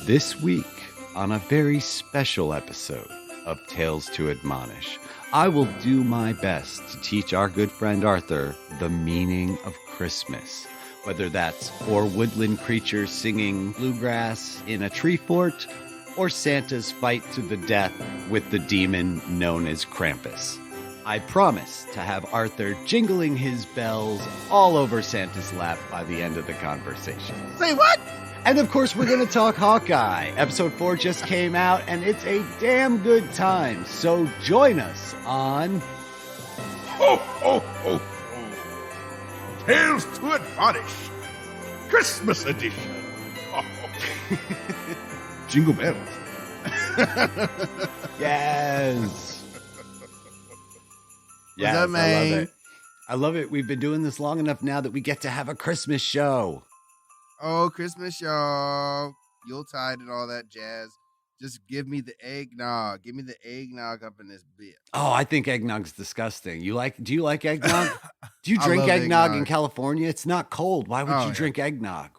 This week, on a very special episode of Tales to Admonish, I will do my best to teach our good friend Arthur the meaning of Christmas. Whether that's four woodland creatures singing bluegrass in a tree fort, or Santa's fight to the death with the demon known as Krampus. I promise to have Arthur jingling his bells all over Santa's lap by the end of the conversation. Say what? And of course, we're going to talk Hawkeye. Episode 4 just came out, and it's a damn good time. So join us on... Ho, ho, ho, ho. Tales to Admonish. Christmas edition. Oh. Jingle bells. Yes. Yes, up, I love man? it. I love it. We've been doing this long enough now that we get to have a Christmas show. Oh, Christmas, y'all. Yuletide and all that jazz. Just give me the eggnog. Give me the eggnog up in this bit. Oh, I think eggnog's disgusting. Do you like eggnog? Do you I drink love eggnog in eggnog. California? It's not cold. Why would Oh, you yeah. drink eggnog?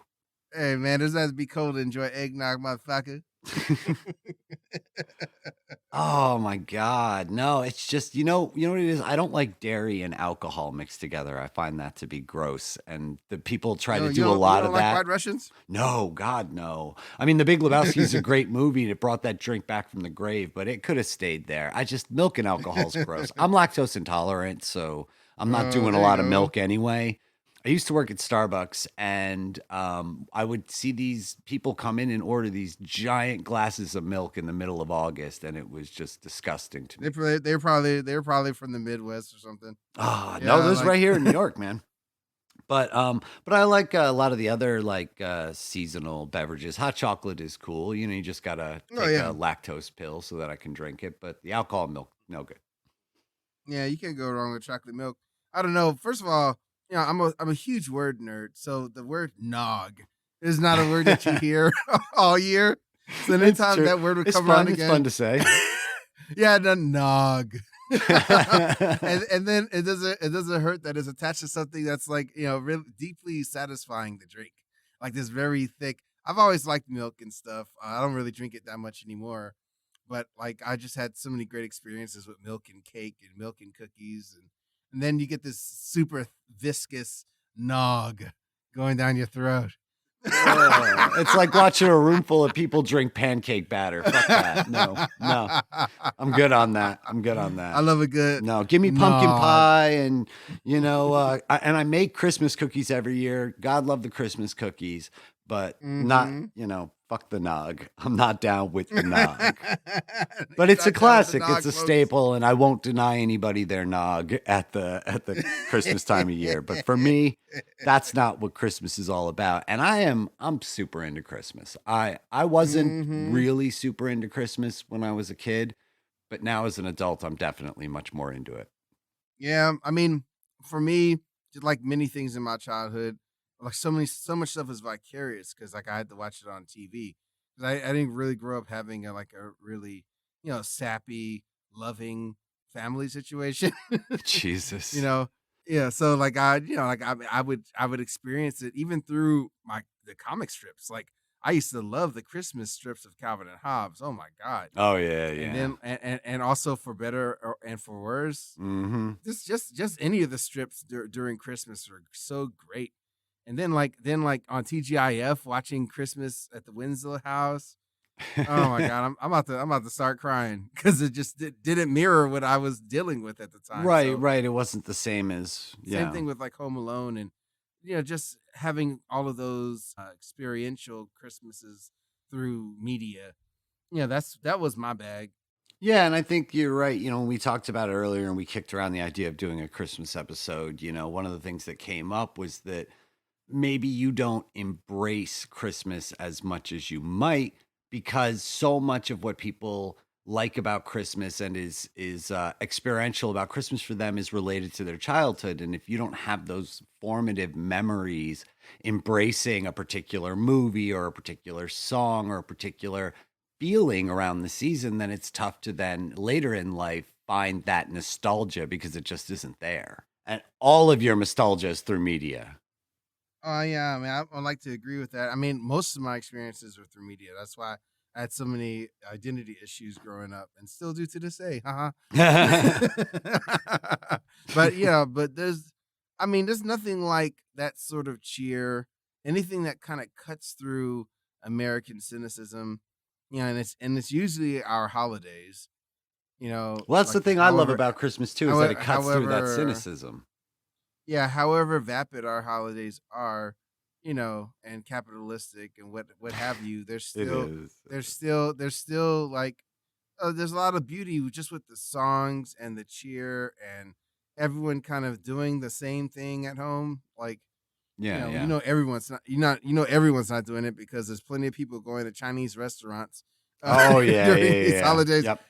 Hey, man, doesn't have to be cold to enjoy eggnog, motherfucker. Oh my God. No, it's just, you know what it is? I don't like dairy and alcohol mixed together. I find that to be gross. And the people try to do a lot you of don't that. like White Russians? No, God, no. I mean, The Big Lebowski is a great movie and it brought that drink back from the grave, but it could have stayed there. Milk and alcohol's gross. I'm lactose intolerant, so I'm not doing a there lot you of go. milk anyway. I used to work at Starbucks, and I would see these people come in and order these giant glasses of milk in the middle of August, and it was just disgusting to me. They're probably from the Midwest or something. Oh, Yeah, no, those like- right here in New York, man. But I like a lot of the other seasonal beverages. Hot chocolate is cool. You know, you just gotta take Oh, yeah. a lactose pill so that I can drink it. But the alcohol milk, no good. Yeah, you can't go wrong with chocolate milk. I don't know. First of all, you know, I'm a huge word nerd, so the word nog is not a word that you hear all year. So It's anytime true. that word would It's come fun. around It's again, fun to say. yeah, the nog. and then it doesn't hurt that it's attached to something that's like, you know, really deeply satisfying the drink, like this very thick. I've always liked milk and stuff. I don't really drink it that much anymore, but like I just had so many great experiences with milk and cake and milk and cookies, and then you get this super viscous nog going down your throat. Oh, it's like watching a room full of people drink pancake batter. Fuck that. No. I'm good on that. I love a good. No, give me pumpkin Nog. pie, and I make Christmas cookies every year. God love the Christmas cookies, but not, fuck the nog. I'm not down with the nog. But it's a classic. It's a staple, and I won't deny anybody their nog at the Christmas time of year. But for me, that's not what Christmas is all about. And I'm super into Christmas. I wasn't really super into Christmas when I was a kid, but now as an adult, I'm definitely much more into it. Yeah, I mean, for me, just like many things in my childhood, like so much stuff is vicarious because like I had to watch it on TV. 'Cause I didn't really grow up having a really, you know, sappy, loving family situation. Jesus. You know, yeah. So like I would experience it even through the comic strips. Like I used to love the Christmas strips of Calvin and Hobbes. Oh my God. Oh yeah. And then and also for better and for worse, Mm-hmm. just any of the strips during Christmas are so great. And then like on TGIF watching Christmas at the Winslow house. Oh my God, I'm about to start crying because it just didn't mirror what I was dealing with at the time. Right, So, right. It wasn't the same as same thing with like Home Alone and just having all of those experiential Christmases through media. That was my bag. Yeah, and I think you're right. You know, when we talked about it earlier and we kicked around the idea of doing a Christmas episode, one of the things that came up was that maybe you don't embrace Christmas as much as you might because so much of what people like about Christmas and is experiential about Christmas for them is related to their childhood. And if you don't have those formative memories, embracing a particular movie or a particular song or a particular feeling around the season, then it's tough to then later in life find that nostalgia because it just isn't there. And all of your nostalgia is through media. Oh yeah, I mean, I like to agree with that. I mean, most of my experiences were through media. That's why I had so many identity issues growing up, and still do to this day. Haha. But yeah, but I mean, there's nothing like that sort of cheer. Anything that kind of cuts through American cynicism, and it's usually our holidays. Well, that's the Like thing I love about Christmas too, is that it cuts through that however, cynicism. yeah, however vapid our holidays are, and capitalistic and what have you, It is. there's still like there's a lot of beauty just with the songs and the cheer and everyone kind of doing the same thing at home. Like, Yeah, yeah. everyone's not doing it because there's plenty of people going to Chinese restaurants Oh yeah, yeah, during yeah, these yeah. holidays. Yep.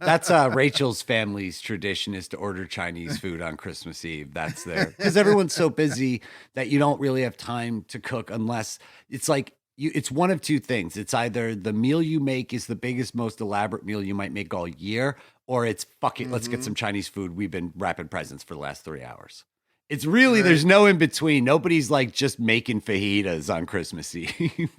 That's Rachel's family's tradition, is to order Chinese food on Christmas Eve. That's there because everyone's so busy that you don't really have time to cook unless it's like it's one of two things. It's either the meal you make is the biggest, most elaborate meal you might make all year, or it's fuck it, let's get Hmm. some Chinese food. We've been wrapping presents for the last 3 hours. It's really, Right. there's no in between. Nobody's like just making fajitas on Christmas Eve.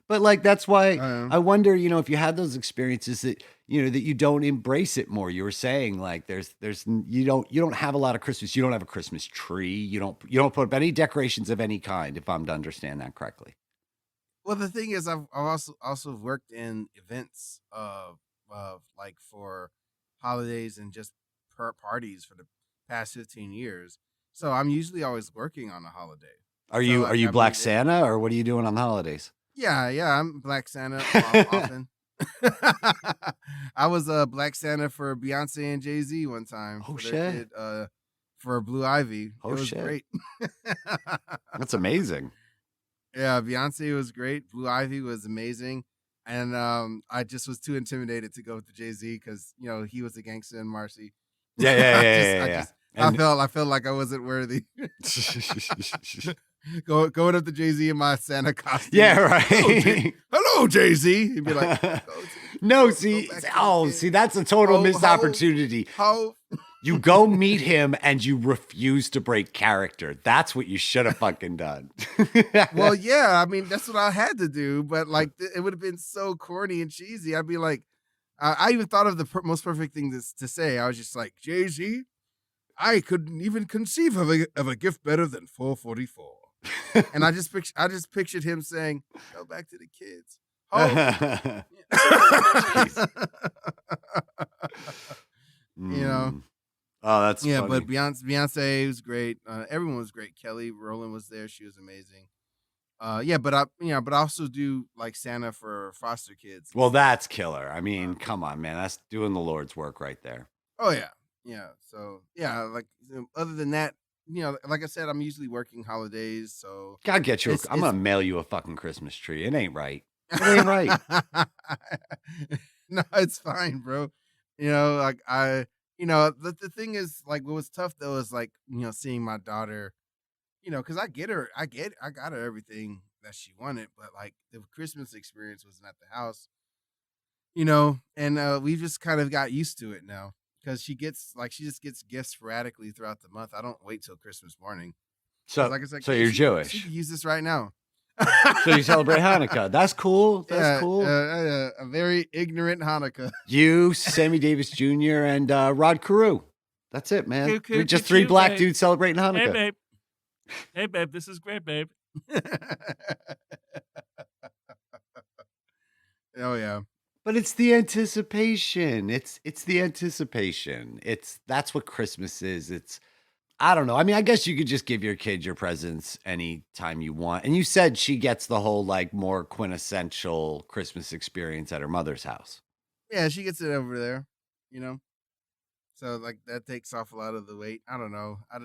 But like that's why um, I wonder, if you had those experiences that that you don't embrace it more. You were saying like you don't have a lot of Christmas. You don't have a Christmas tree. You don't put up any decorations of any kind. If I'm to understand that correctly. well, the thing is, I've also worked in events of like for holidays and just parties for the past 15 years. So I'm usually always working on a holiday. Are So you are like you I Black mean, Santa, or what are you doing on the holidays? yeah, I'm Black Santa often. I was a Black Santa for Beyonce and Jay-Z one time Oh for their shit! kid for Blue Ivy. It Oh was shit! great. That's amazing. Yeah, Beyonce was great. Blue Ivy was amazing. And I just was too intimidated to go with the Jay-Z because he was a gangster and Marcy. Yeah, yeah, yeah, I yeah, yeah. just And I felt like I wasn't worthy. Going up to Jay-Z in my Santa costume. yeah, Hello, right. Hello, Jay-Z. He'd be like, No, go see, back to the oh, kid. see, that's a total missed Ho, opportunity. ho. You go meet him and you refuse to break character. That's what you should have fucking done. Well, yeah, I mean, that's what I had to do, but like it would have been so corny and cheesy. I'd be like, I even thought of the most perfect thing to say. I was just like, Jay-Z, I couldn't even conceive of a gift better than 444. And I just pictured him saying, "Go back to the kids." Oh, Jeez. you know, Mm. Oh, that's yeah. But funny. Beyonce was great. Everyone was great. Kelly Rowland was there. She was amazing. Yeah, but I also do like Santa for foster kids and Well, stuff. that's killer. I mean, come on, man. That's doing the Lord's work right there. Oh yeah, yeah. So yeah, like other than that, like I said, I'm usually working holidays, so God, get you. it's I'm gonna it's mail you a fucking Christmas tree. It ain't right. It ain't right. no, it's fine, bro. Like the thing is, like, what was tough though is like seeing my daughter, because I got her everything that she wanted, but like the Christmas experience wasn't at the house, and we just kind of got used to it now because she just gets gifts sporadically throughout the month. I don't wait till Christmas morning because, So, like I said, so hey, you're she Jewish. could use this right now. So you celebrate Hanukkah. That's cool. That's Yeah, cool. a very ignorant Hanukkah. You, Sammy Davis Jr., and Rod Carew. That's it, man. We're just three black dudes celebrating Hey, Hanukkah. babe. Hey, babe. This is great, babe. Oh yeah. But it's the anticipation. It's the anticipation. That's what Christmas is. I don't know. I mean, I guess you could just give your kid your presents anytime you want. And you said she gets the whole like more quintessential Christmas experience at her mother's house. Yeah, she gets it over there, you know. So like that takes off a lot of the weight. I don't know. I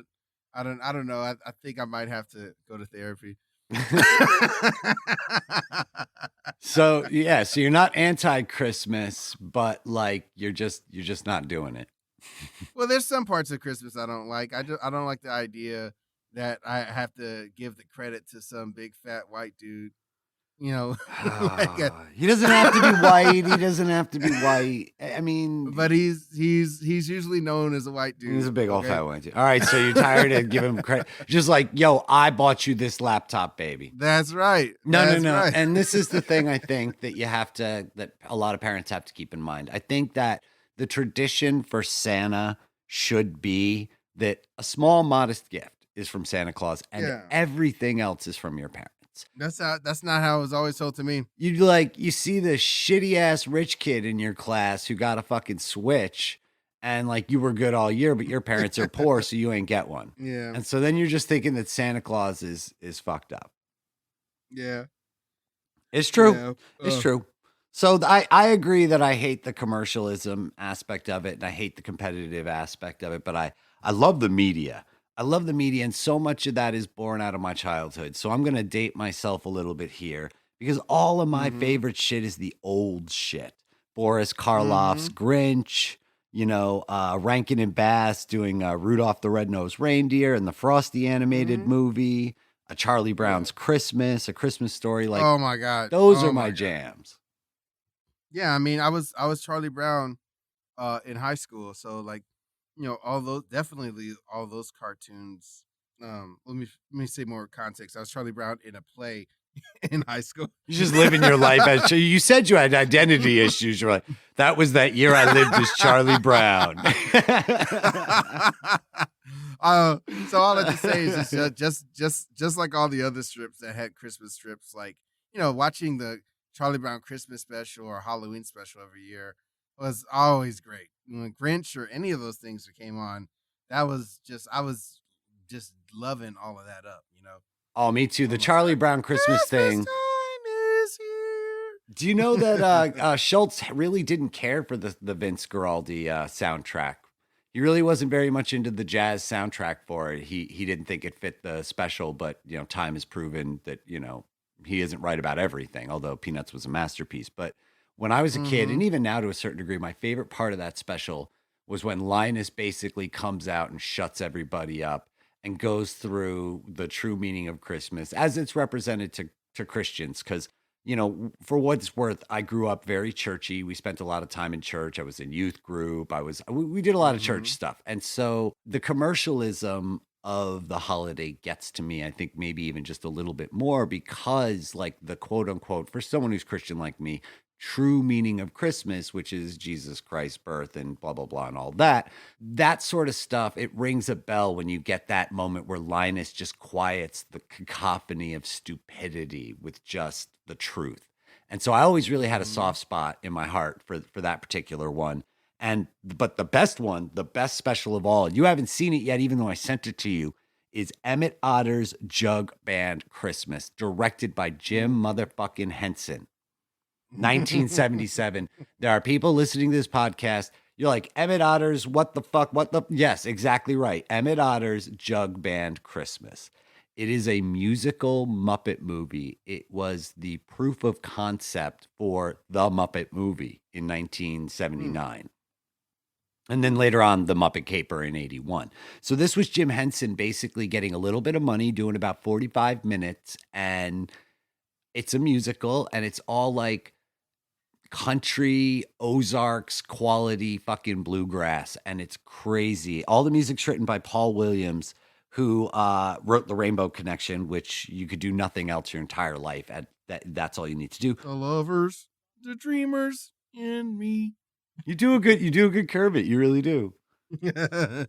don't know. I think I might have to go to therapy. So yeah, so you're not anti-Christmas, but like you're just not doing it. Well, there's some parts of Christmas I don't like. I don't like the idea that I have to give the credit to some big fat white dude. You know, like He doesn't have to be white. He doesn't have to be white. I mean, but he's usually known as a white dude. he's a big old fat white dude. All right, so you're tired of giving him credit. Just like, yo, I bought you this laptop, baby. That's right. No. Right. And this is the thing I think that that a lot of parents have to keep in mind. I think that the tradition for Santa should be that a small, modest gift is from Santa Claus and everything else is from your parents. That's not how it was always told to me. You see the shitty ass rich kid in your class who got a fucking Switch and like you were good all year, but your parents are poor, so you ain't get one. Yeah. And so then you're just thinking that Santa Claus is fucked up. Yeah. It's true. Yeah. It's true. So I agree that I hate the commercialism aspect of it and I hate the competitive aspect of it, but I love the media. I love the media, and so much of that is born out of my childhood. So I'm going to date myself a little bit here because all of my favorite shit is the old shit. Boris Karloff's Grinch, Rankin and Bass doing Rudolph the Red-Nosed Reindeer and the Frosty animated movie, a Charlie Brown's Christmas, A Christmas Story. Like, oh my God. Those are my jams. Yeah, I mean, I was Charlie Brown in high school, so like, all those cartoons. Let me say more context. I was Charlie Brown in a play in high school. You're just living your life as you said you had identity issues. You're like, that was that year I lived as Charlie Brown. So all I have to say is just like all the other strips that had Christmas strips, like, watching the Charlie Brown Christmas special or Halloween special every year was always great. When Grinch or any of those things that came on, I was just loving all of that up, Oh, me too. The Charlie Brown Christmas thing. Time is here. Do you know that Schultz really didn't care for the Vince Guaraldi soundtrack? He really wasn't very much into the jazz soundtrack for it. He didn't think it fit the special, but time has proven that he isn't right about everything. Although Peanuts was a masterpiece, but when I was a kid, and even now to a certain degree, my favorite part of that special was when Linus basically comes out and shuts everybody up and goes through the true meaning of Christmas as it's represented to Christians. Because, for what it's worth, I grew up very churchy. We spent a lot of time in church. I was in youth group. We did a lot of church stuff. And so the commercialism of the holiday gets to me, I think maybe even just a little bit more because like the quote unquote, for someone who's Christian like me, true meaning of Christmas, which is Jesus Christ's birth and blah, blah, blah, and all that sort of stuff, it rings a bell when you get that moment where Linus just quiets the cacophony of stupidity with just the truth. And so I always really had a soft spot in my heart for that particular one. But the best one, the best special of all, you haven't seen it yet, even though I sent it to you, is Emmett Otter's Jug Band Christmas, directed by Jim motherfucking Henson. 1977. There are people listening to this podcast. You're like, Emmett Otter's what the fuck? Yes, exactly right. Emmett Otter's Jug Band Christmas. It is a musical Muppet movie. It was the proof of concept for the Muppet movie in 1979. And then later on, the Muppet Caper in 81. So this was Jim Henson basically getting a little bit of money, doing about 45 minutes. And it's a musical, and it's all like country Ozarks quality fucking bluegrass, and it's crazy. All the music's written by Paul Williams, who wrote The Rainbow Connection, which you could do nothing else your entire life. That's all you need to do. The lovers, the dreamers in me. You do a good Kermit. You really do.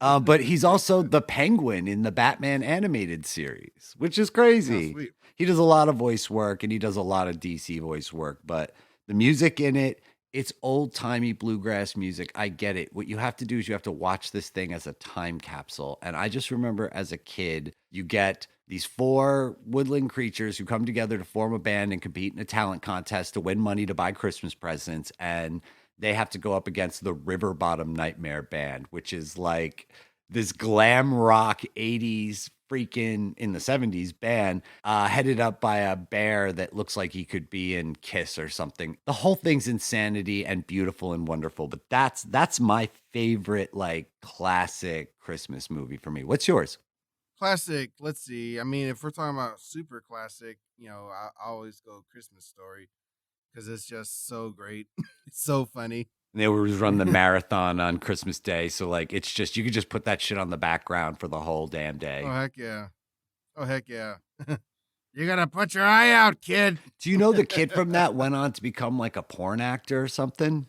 But he's also the Penguin in the Batman animated series, which is crazy. Oh, he does a lot of voice work and he does a lot of DC voice work, but the music in it, it's old-timey bluegrass music. I get it. What you have to do is you have to watch this thing as a time capsule. And I just remember as a kid, you get these 4 woodland creatures who come together to form a band and compete in a talent contest to win money to buy Christmas presents. And they have to go up against the River Bottom Nightmare Band, which is like this glam rock 80s freaking in the 70s band, headed up by a bear that looks like he could be in Kiss or something. The whole thing's insanity and beautiful and wonderful, but that's my favorite like classic Christmas movie for me. What's yours? Classic. Let's see. I mean, if we're talking about super classic, I always go Christmas Story because it's just so great. It's so funny. And they always run the marathon on Christmas Day. So like it's just you could just put that shit on the background for the whole damn Oh day. heck yeah! Oh heck yeah! You gotta put your eye out, kid. Do you know the kid from that went on to become like a porn actor or something?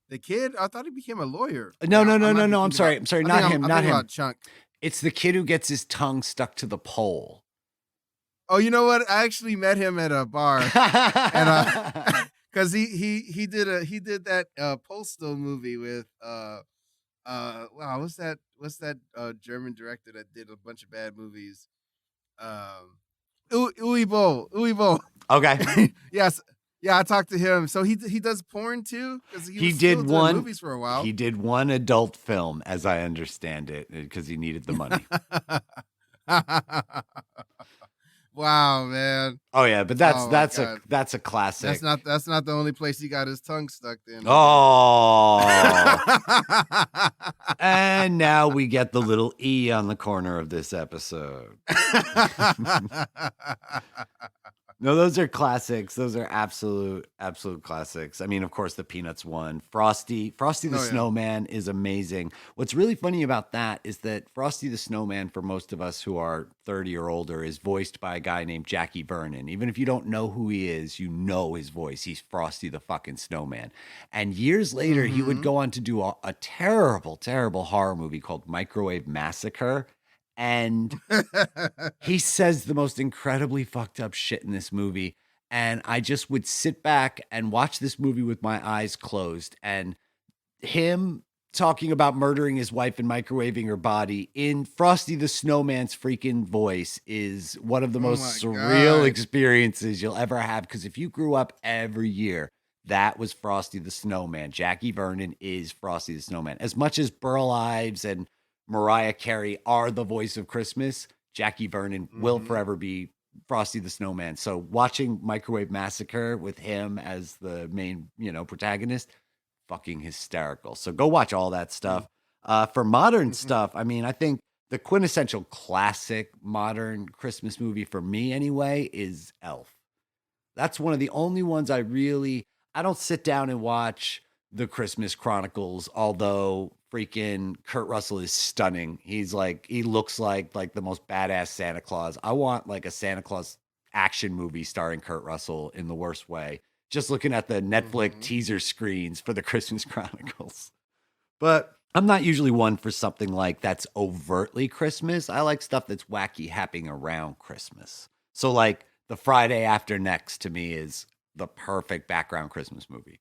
The kid, I thought he became a lawyer. No, Yeah, no, I no, might no, be no. I'm thinking sorry. about- I'm sorry. I Not think him. I'm Not thinking him. about Chunk. It's the kid who gets his tongue stuck to the pole. Oh, you know what? I actually met him at a bar, and because he did that Postal movie with wow, what's that German director that did a bunch of bad movies? Uwe Boll. Okay. Yes. Yeah, I talked to him. So he does porn too, because he He was still did doing one. movies for a while. He did one adult film, as I understand it, because he needed the money. Wow, man. Oh yeah, but Oh, my that's God. a classic. That's not the only place he got his tongue stuck in. Oh. And now we get the little E on the corner of this episode. No, those are classics. Those are absolute classics. I mean, of course, the Peanuts one. Frosty the Oh, yeah. Snowman is amazing. What's really funny about that is that Frosty the Snowman, for most of us who are 30 or older, is voiced by a guy named Jackie Vernon. Even if you don't know who he is, you know his voice. He's Frosty the fucking Snowman. And years later, he would go on to do a terrible, terrible horror movie called Microwave Massacre. And he says the most incredibly fucked up shit in this movie. And I just would sit back and watch this movie with my eyes closed. And him talking about murdering his wife and microwaving her body in Frosty the Snowman's freaking voice is one of the most my surreal God. experiences you'll ever have. Because if you grew up every year, that was Frosty the Snowman. Jackie Vernon is Frosty the Snowman. As much as Burl Ives and Mariah Carey are the voice of Christmas, Jackie Vernon will forever be Frosty the Snowman. So watching Microwave Massacre with him as the main, protagonist, fucking hysterical. So go watch all that stuff. For modern stuff, I mean, I think the quintessential classic modern Christmas movie for me anyway is Elf. That's one of the only ones I don't sit down and watch the Christmas Chronicles, although freaking Kurt Russell is stunning. He looks like the most badass Santa Claus. I want like a Santa Claus action movie starring Kurt Russell in the worst way. Just looking at the Netflix teaser screens for the Christmas Chronicles. But I'm not usually one for something like that's overtly Christmas. I like stuff that's wacky happening around Christmas. So like The Friday After Next to me is the perfect background Christmas movie.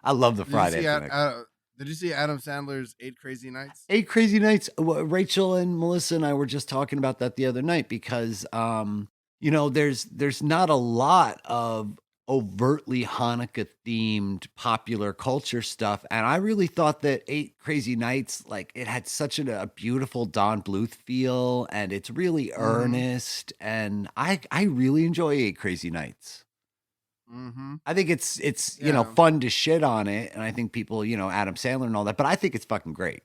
I love The Friday After Next. Did you see Adam Sandler's 8 Crazy Nights? 8 Crazy Nights. Rachel and Melissa and I were just talking about that the other night because, there's not a lot of overtly Hanukkah themed popular culture stuff. And I really thought that 8 Crazy Nights, like it had such a beautiful Don Bluth feel and it's really earnest. And I really enjoy 8 Crazy Nights. I think it's fun to shit on it, and I think people, Adam Sandler and all that, but I think it's fucking great.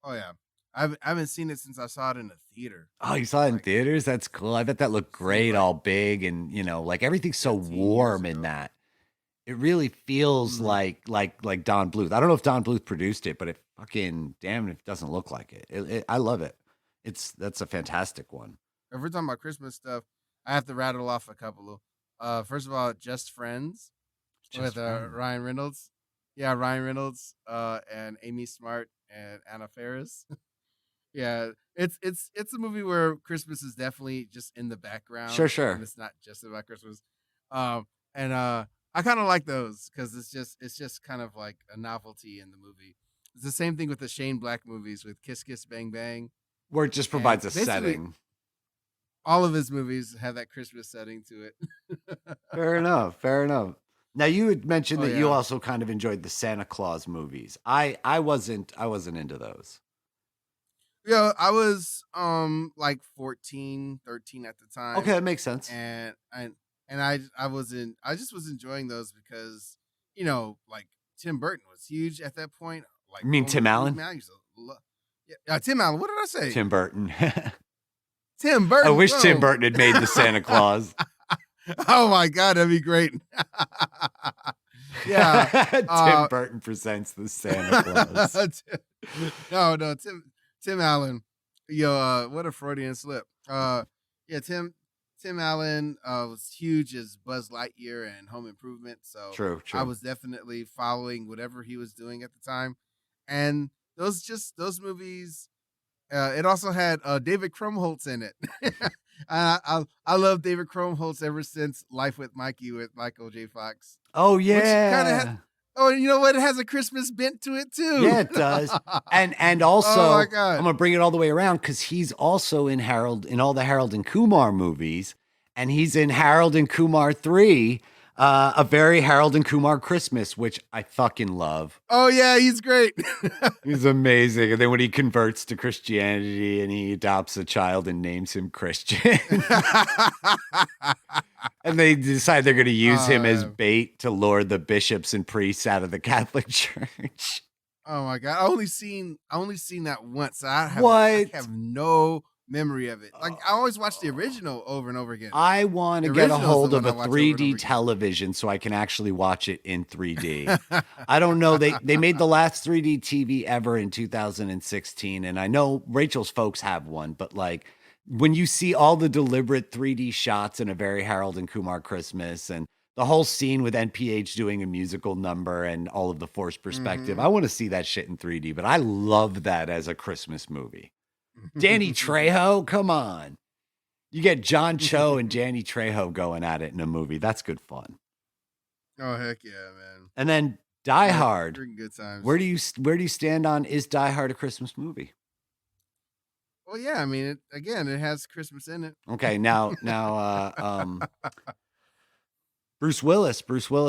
Oh yeah, I haven't seen it since I saw it in the theater. Oh, you saw it in theaters? That's cool. I bet that looked great, all big, and like everything's so warm in that. It really feels like Don Bluth. I don't know if Don Bluth produced it, but it fucking damn it doesn't look like it. I love it. That's a fantastic one. If we're talking about Christmas stuff, I have to rattle off a couple of. First of all, Just Friends with Ryan Reynolds. Yeah, Ryan Reynolds, and Amy Smart and Anna Faris. Yeah, it's a movie where Christmas is definitely just in the background. Sure. And it's not just about Christmas. And I kind of like those because it's just kind of like a novelty in the movie. It's the same thing with the Shane Black movies with Kiss Kiss Bang Bang. Where it just provides a setting. All of his movies have that Christmas setting to it. Fair enough. Now you had mentioned that you also kind of enjoyed the Santa Claus movies. I wasn't into those. Yeah, I was like 14, 13 at the time. Okay, that makes sense. And I just was enjoying those because, like Tim Burton was huge at that point. Like You mean Tim Allen? Tim Allen. What did I say? Tim Burton. Tim Burton. I wish Tim whoa. Burton had made the Santa Claus. Oh my God, that'd be great. Yeah. Tim Burton presents the Santa Claus. No, Tim Allen. Yo, what a Freudian slip. Yeah, Tim Allen was huge as Buzz Lightyear and Home Improvement. So True. I was definitely following whatever he was doing at the time. And those movies, it also had David Krumholtz in it. I love David Krumholtz ever since Life with Mikey with Michael J. Fox. Oh Which yeah. kinda Oh, you know what? It has a Christmas bent to it too. Yeah, it does. And also, Oh my God. I'm gonna bring it all the way around because he's also in all the Harold and Kumar movies, and he's in Harold and Kumar 3, A Very Harold and Kumar Christmas, which I fucking love. Oh yeah, he's great. He's amazing. And then when he converts to Christianity and he adopts a child and names him Christian. And they decide they're going to use him as bait to lure the bishops and priests out of the Catholic Church. Oh my God. I only seen that once. I have no memory of it. Like I always watch the original over and over again. I want to get a hold of a 3D television so I can actually watch it in 3D. I don't know. They made the last 3D TV ever in 2016. And I know Rachel's folks have one, but like when you see all the deliberate 3D shots in A Very Harold and Kumar Christmas and the whole scene with NPH doing a musical number and all of the forced perspective, I want to see that shit in 3D, but I love that as a Christmas movie. Danny Trejo, come on. You get John Cho and Danny Trejo going at it in a movie. That's good fun. Oh heck yeah, man. And then Die Hard. Good times. Where do you stand on is Die Hard a Christmas movie? Well, yeah, I mean, it has Christmas in it. Okay, now Bruce Willis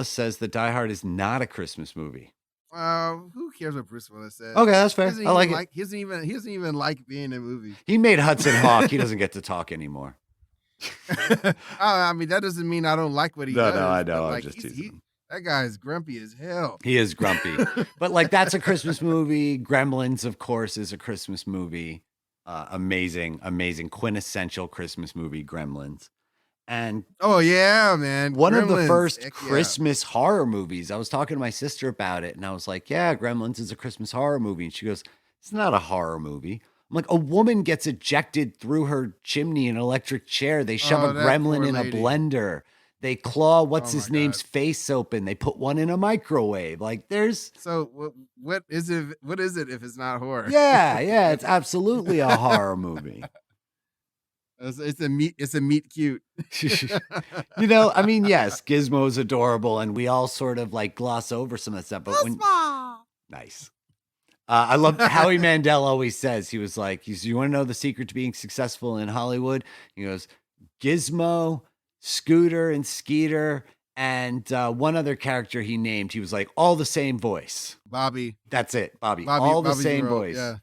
says that Die Hard is not a Christmas movie. Who cares what Bruce Willis says? Okay, that's fair. I like it. He doesn't even like being in a movie. He made Hudson Hawk. He doesn't get to talk anymore. I mean, that doesn't mean I don't like what he does. No, I know. Like, I'm just teasing. That guy's grumpy as hell. He is grumpy. But like that's a Christmas movie. Gremlins, of course, is a Christmas movie. Amazing quintessential Christmas movie, Gremlins. And oh yeah, man. One Gremlins, of the first Christmas horror movies. I was talking to my sister about it and I was like, yeah, Gremlins is a Christmas horror movie. And she goes, it's not a horror movie. I'm like, a woman gets ejected through her chimney in an electric chair. They shove a gremlin in a blender. They claw what's his name's face open. They put one in a microwave. Like there's so what is it? What is it if it's not horror? Yeah, it's absolutely a horror movie. It's a meet cute. You know, I mean, yes, Gizmo's adorable, and we all sort of like gloss over some of that stuff. But nice. I love Howie Mandel always says, he was like, you want to know the secret to being successful in Hollywood? He goes, Gizmo, Scooter and Skeeter, and one other character he named. He was like, all the same voice. Bobby. That's it, Bobby. All the same voice. Yeah.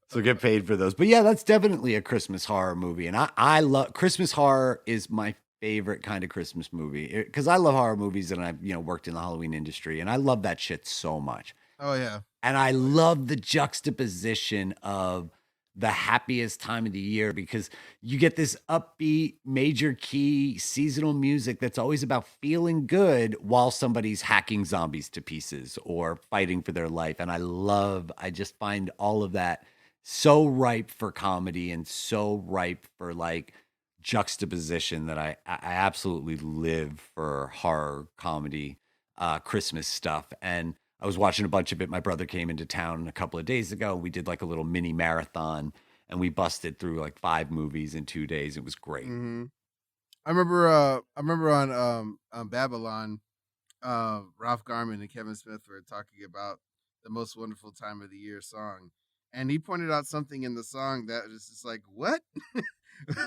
So get paid for those. But yeah, that's definitely a Christmas horror movie. And I love Christmas horror is my favorite kind of Christmas movie because I love horror movies and I've worked in the Halloween industry and I love that shit so much. Oh yeah. And I love the juxtaposition of the happiest time of the year because you get this upbeat major key seasonal music that's always about feeling good while somebody's hacking zombies to pieces or fighting for their life. And I just find all of that so ripe for comedy and so ripe for like juxtaposition that I absolutely live for horror comedy, Christmas stuff. And I was watching a bunch of it. My brother came into town a couple of days ago. We did like a little mini marathon and we busted through like 5 movies in 2 days. It was great. Mm-hmm. I remember on Babylon, Ralph Garman and Kevin Smith were talking about the most wonderful time of the year song. And he pointed out something in the song that was just like, what?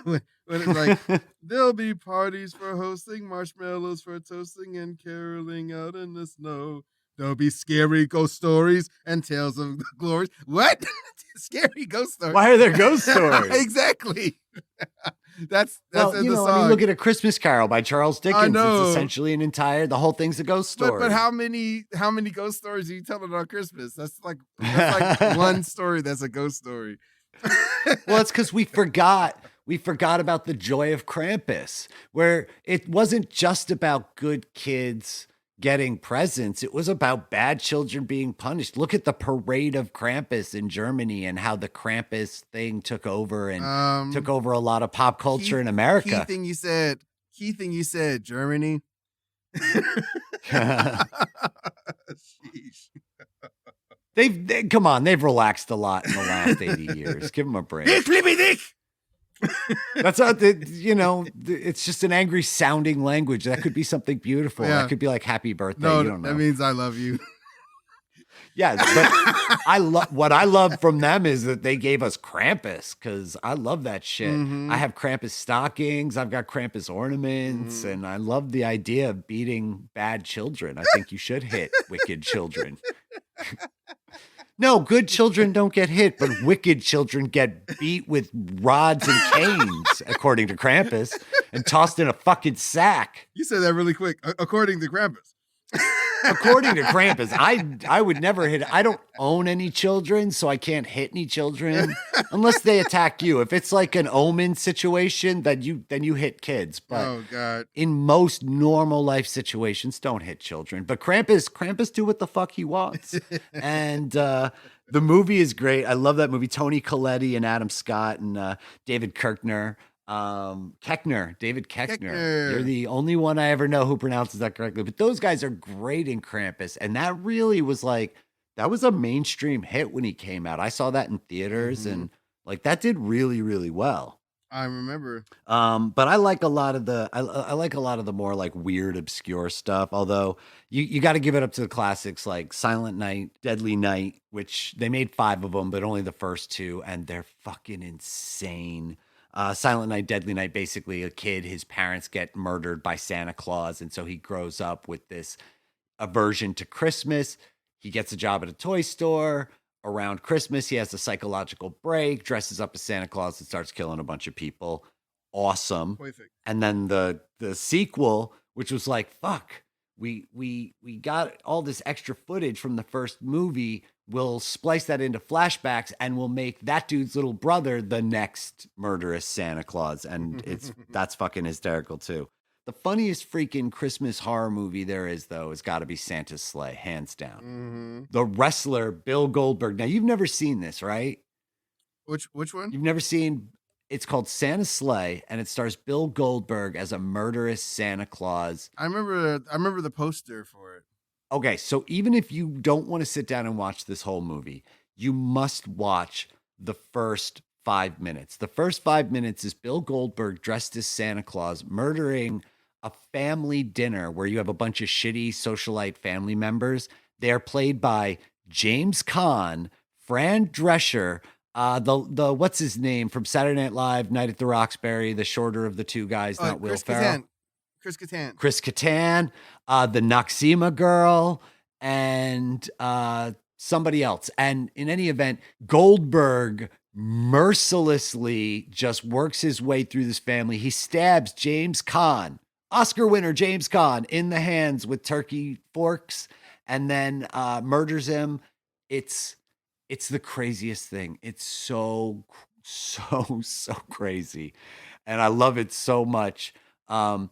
when it's like, there'll be parties for hosting, marshmallows for toasting, and caroling out in the snow. There'll be scary ghost stories and tales of glories. What? Scary ghost stories. Why are there ghost stories? Exactly. That's Well, in you the know, song. I mean, look at A Christmas Carol by Charles Dickens. know. It's essentially the whole thing's a ghost story. But how many ghost stories are you telling on Christmas? That's like one story that's a ghost story. Well, it's because we forgot about the joy of Krampus, where it wasn't just about good kids getting presents. It was about bad children being punished. Look at the parade of Krampus in Germany and how the Krampus thing took over a lot of pop culture in America. Key thing you said, Germany. They've come on, they've relaxed a lot in the last 80 years. Give them a break. That's how it's just an angry sounding language. That could be something beautiful. Yeah. That could be like happy birthday. No, You don't know. that means I love you. Yes, but what I love from them is that they gave us Krampus, because I love that shit. Mhm. I have Krampus stockings, I've got Krampus ornaments, and I love the idea of beating bad children. I think you should hit wicked children. No, good children don't get hit, but wicked children get beat with rods and canes, according to Krampus, and tossed in a fucking sack. You said that really quick. According to Krampus. According to Krampus, I would never hit. I don't own any children, so I can't hit any children unless they attack you. If it's like an Omen situation, then you hit kids. But Oh God. in most normal life situations, don't hit children. But Krampus do what the fuck he wants. And the movie is great. I love that movie. Tony Colletti and Adam Scott and David David Koechner. You're the only one I ever know who pronounces that correctly. But those guys are great in Krampus. And that really was that was a mainstream hit when he came out. I saw that in theaters and that did really, really well. I remember. But I like a lot of the more like weird, obscure stuff. Although you got to give it up to the classics like Silent Night, Deadly Night, which they made 5 of them, but only the first 2, and they're fucking insane. Silent Night, Deadly Night, basically a kid, his parents get murdered by Santa Claus. And so he grows up with this aversion to Christmas. He gets a job at a toy store. Around Christmas, he has a psychological break, dresses up as Santa Claus and starts killing a bunch of people. Awesome. Perfect. And then the sequel, which was like, fuck, we got all this extra footage from the first movie. We'll splice that into flashbacks and we'll make that dude's little brother the next murderous Santa Claus. And that's fucking hysterical too. The funniest freaking Christmas horror movie there is, though, has got to be Santa's Sleigh, hands down. Mm-hmm. The wrestler, Bill Goldberg. Now, you've never seen this, right? Which one? You've never seen, it's called Santa's Sleigh, and it stars Bill Goldberg as a murderous Santa Claus. I remember the poster for it. Okay, so even if you don't want to sit down and watch this whole movie, you must watch the first 5 minutes. The first 5 minutes is Bill Goldberg dressed as Santa Claus murdering a family dinner where you have a bunch of shitty socialite family members. They are played by James Caan, Fran Drescher, the what's his name from Saturday Night Live, Night at the Roxbury, the shorter of the two guys, not Will Ferrell. Chris Kattan, the Noxema girl, and somebody else. And in any event, Goldberg mercilessly just works his way through this family. He stabs James Caan, Oscar winner James Caan, in the hands with turkey forks, and then murders him. It's the craziest thing. It's so crazy. And I love it so much.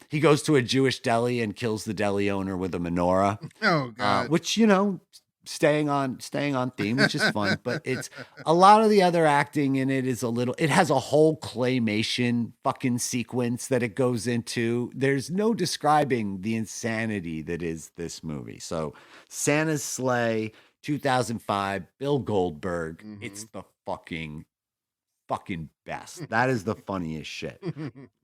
He goes to a Jewish deli and kills the deli owner with a menorah. Oh God. Which, staying on theme, which is fun, but it's a lot of the other acting in it is it has a whole claymation fucking sequence that it goes into. There's no describing the insanity that is this movie. So Santa's Sleigh, 2005, Bill Goldberg. Mm-hmm. It's the fucking best. That is the funniest shit.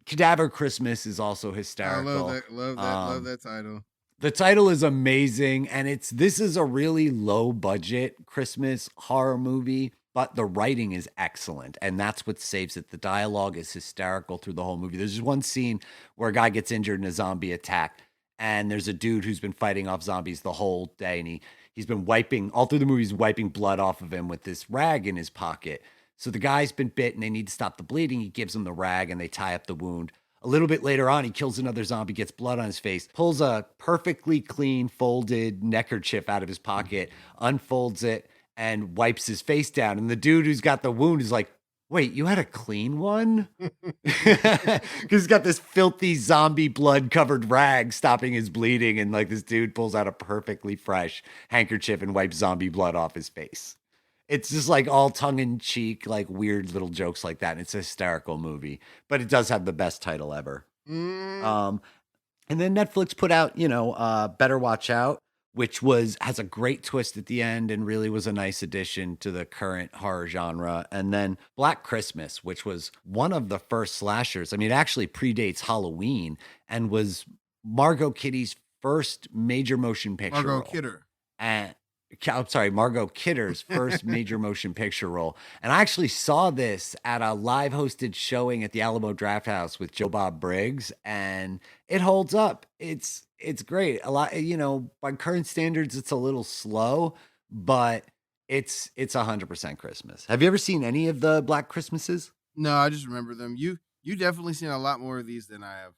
Cadaver Christmas is also hysterical. I love that title. The title is amazing, and this is a really low budget Christmas horror movie, but the writing is excellent, and that's what saves it. The dialogue is hysterical through the whole movie. There's just one scene where a guy gets injured in a zombie attack, and there's a dude who's been fighting off zombies the whole day, and he's been wiping all through the movie. He's wiping blood off of him with this rag in his pocket. So the guy's been bit, and they need to stop the bleeding. He gives him the rag, and they tie up the wound. A little bit later on, he kills another zombie, gets blood on his face, pulls a perfectly clean folded neckerchief out of his pocket, unfolds it, and wipes his face down. And the dude who's got the wound is like, wait, you had a clean one? Because he's got this filthy zombie blood covered rag stopping his bleeding. And like this dude pulls out a perfectly fresh handkerchief and wipes zombie blood off his face. It's just like all tongue in cheek, like weird little jokes like that. And it's a hysterical movie, but it does have the best title ever. And then Netflix put out, Better Watch Out, which has a great twist at the end and really was a nice addition to the current horror genre. And then Black Christmas, which was one of the first slashers. I mean, it actually predates Halloween and was Margot Kitty's first major motion picture role. Margot Kidder's first major motion picture role. And I actually saw this at a live hosted showing at the Alamo Drafthouse with Joe Bob Briggs, and it holds up. It's great. A lot, by current standards, it's a little slow, but it's 100% Christmas. Have you ever seen any of the Black Christmases? No, I just remember them. You definitely seen a lot more of these than I have.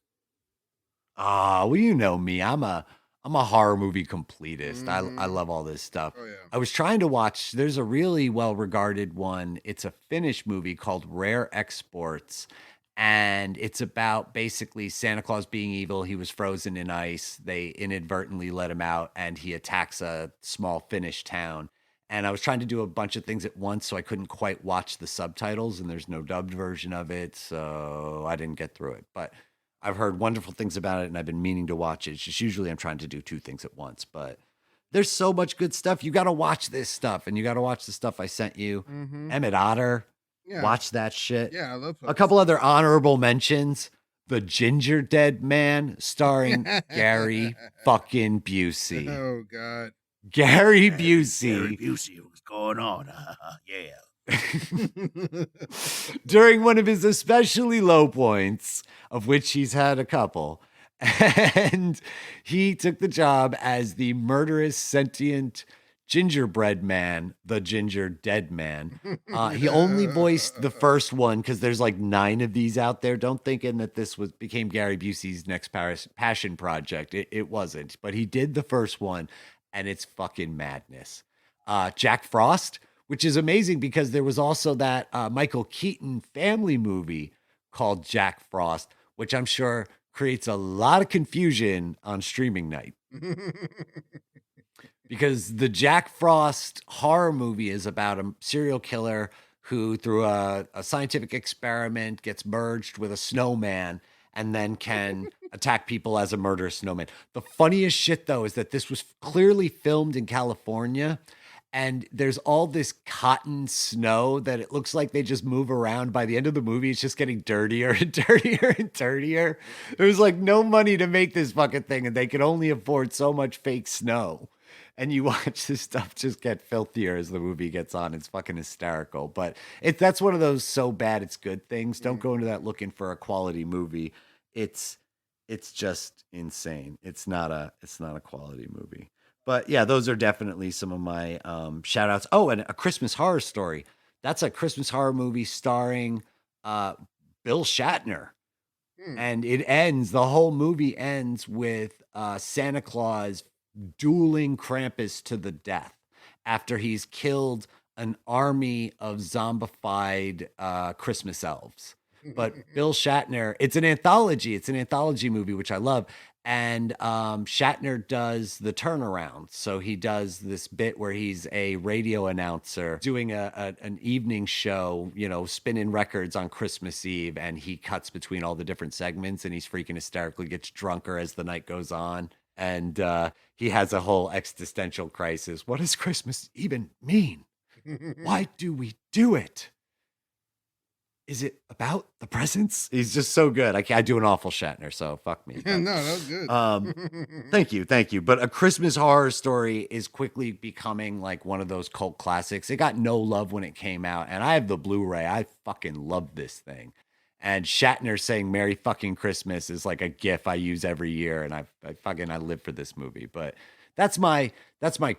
Well, you know me. I'm a horror movie completist. I love all this stuff. Oh, yeah. I was trying to watch, there's a really well-regarded one. It's a Finnish movie called Rare Exports. And it's about basically Santa Claus being evil. He was frozen in ice. They inadvertently let him out and he attacks a small Finnish town. And I was trying to do a bunch of things at once, so I couldn't quite watch the subtitles, and there's no dubbed version of it. So I didn't get through it. But I've heard wonderful things about it, and I've been meaning to watch it. It's just usually I'm trying to do two things at once, but there's so much good stuff. You got to watch this stuff, and you got to watch the stuff I sent you. Emmet, Otter, watch that shit. Yeah, I love a couple other honorable mentions. The Ginger Dead Man, starring Gary fucking Busey. Oh, God. Gary Busey. Gary Busey, what's going on? Yeah. During one of his especially low points, of which he's had a couple, and he took the job as the murderous sentient gingerbread man, the Ginger Dead Man. He only voiced the first one because there's like 9 of these out there. Don't thinking that this became Gary Busey's next passion project. It wasn't, but he did the first one, and it's fucking madness. Jack Frost, which is amazing because there was also that Michael Keaton family movie called Jack Frost, which I'm sure creates a lot of confusion on streaming night. Because the Jack Frost horror movie is about a serial killer who, through a scientific experiment, gets merged with a snowman and then can attack people as a murderous snowman. The funniest shit, though, is that this was clearly filmed in California, and there's all this cotton snow that it looks like they just move around. By the end of the movie, it's just getting dirtier and dirtier and dirtier. There's like no money to make this fucking thing, and they could only afford so much fake snow. And you watch this stuff just get filthier as the movie gets on. It's fucking hysterical. But that's one of those so bad it's good things. Don't go into that looking for a quality movie. It's just insane. It's not a quality movie. But yeah, those are definitely some of my shout outs. Oh, and A Christmas Horror Story. That's a Christmas horror movie starring Bill Shatner. And the whole movie ends with Santa Claus dueling Krampus to the death after he's killed an army of zombified Christmas elves. But Bill Shatner, it's an anthology. It's an anthology movie, which I love. And Shatner does the turnaround. So he does this bit where he's a radio announcer doing an evening show, spinning records on Christmas Eve. And he cuts between all the different segments, and he's freaking hysterically, gets drunker as the night goes on. And he has a whole existential crisis. What does Christmas even mean? Why do we do it? Is it about the presents? He's just so good. I do an awful Shatner, so fuck me. No, that was good. Thank you. But A Christmas Horror Story is quickly becoming like one of those cult classics. It got no love when it came out, and I have the Blu-ray. I fucking love this thing. And Shatner saying "Merry fucking Christmas" is like a gif I use every year, and I live for this movie. But that's my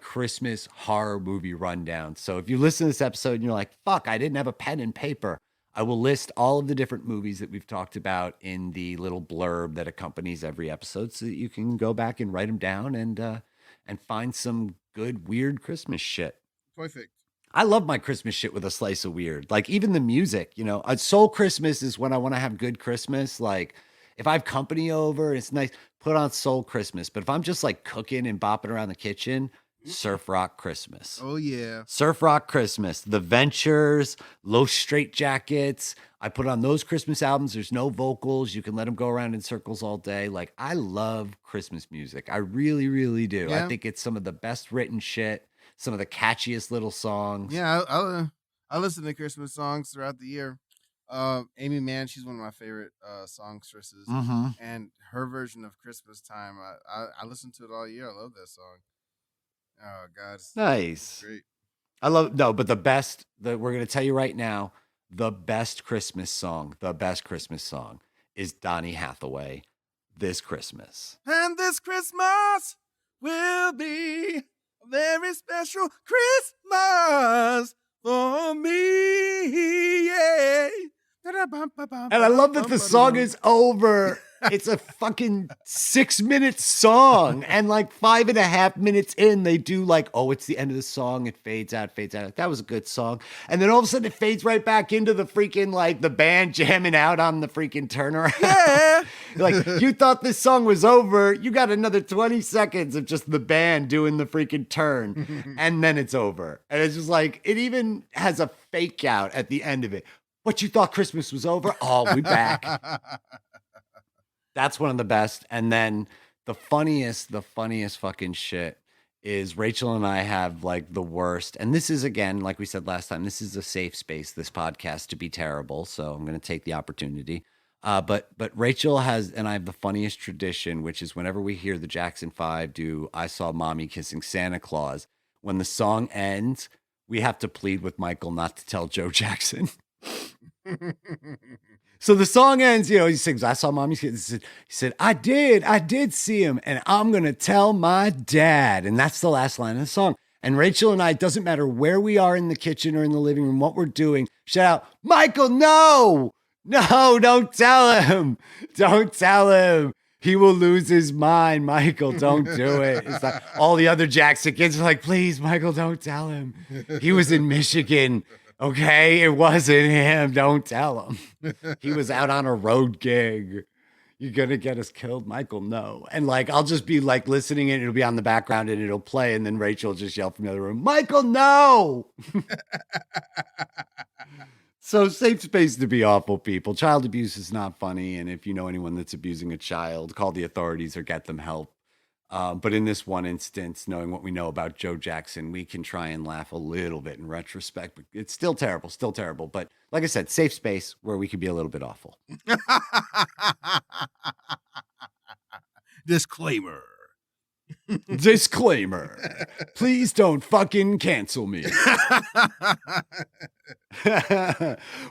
Christmas horror movie rundown. So if you listen to this episode and you're like, "Fuck, I didn't have a pen and paper," I will list all of the different movies that we've talked about in the little blurb that accompanies every episode, so that you can go back and write them down and find some good weird Christmas shit. Perfect. I love my Christmas shit with a slice of weird. Like even the music, a Soul Christmas is when I want to have good Christmas. Like if I have company over, it's nice, put on Soul Christmas. But if I'm just like cooking and bopping around the kitchen, surf rock Christmas. Oh yeah. Surf rock Christmas. The Ventures, Los Straight Jackets. I put on those Christmas albums. There's no vocals. You can let them go around in circles all day. Like I love Christmas music. I really, really do. Yeah. I think it's some of the best written shit. Some of the catchiest little songs. Yeah, I listen to Christmas songs throughout the year. Amy Mann, she's one of my favorite songstresses, and her version of Christmas Time, I listen to it all year. I love that song. Oh God, it's Nice. great. I love but the best that we're gonna tell you right now, the best Christmas song is Donny Hathaway, This Christmas. And this Christmas will be a very special Christmas for me. Yeah. And I love that the song is over. It's a fucking 6-minute song. And like 5.5 minutes in, they do like, oh, it's the end of the song. It fades out. That was a good song. And then all of a sudden it fades right back into the freaking like the band jamming out on the freaking turnaround. Yeah. Like you thought this song was over. You got another 20 seconds of just the band doing the freaking turn. And then it's over. And it's just like, it even has a fake out at the end of it. What, you thought Christmas was over? Oh, we back. That's one of the best. And then the funniest fucking shit is Rachel and I have like the worst. And this is, again, like we said last time, this is a safe space, this podcast, to be terrible. So I'm going to take the opportunity. But Rachel has, and I have the funniest tradition, which is whenever we hear the Jackson 5 do I Saw Mommy Kissing Santa Claus, when the song ends, we have to plead with Michael not to tell Joe Jackson. So the song ends, he sings, I saw Mommy. He said, I did see him, and I'm going to tell my dad. And that's the last line of the song. And Rachel and I, it doesn't matter where we are in the kitchen or in the living room, what we're doing, shout out, Michael, no, don't tell him. Don't tell him. He will lose his mind. Michael, don't do it. It's like all the other Jackson kids are like, please, Michael, don't tell him. He was in Michigan. Okay, it wasn't him. Don't tell him. He was out on a road gig. You're going to get us killed, Michael, no. And like, I'll just be like listening and it'll be on the background and it'll play. And then Rachel will just yell from the other room, Michael, no. So safe space to be awful, people. Child abuse is not funny. And if you know anyone that's abusing a child, call the authorities or get them help. But in this one instance, knowing what we know about Joe Jackson, we can try and laugh a little bit in retrospect. But it's still terrible. But like I said, safe space where we could be a little bit awful. Disclaimer. Disclaimer. Please don't fucking cancel me.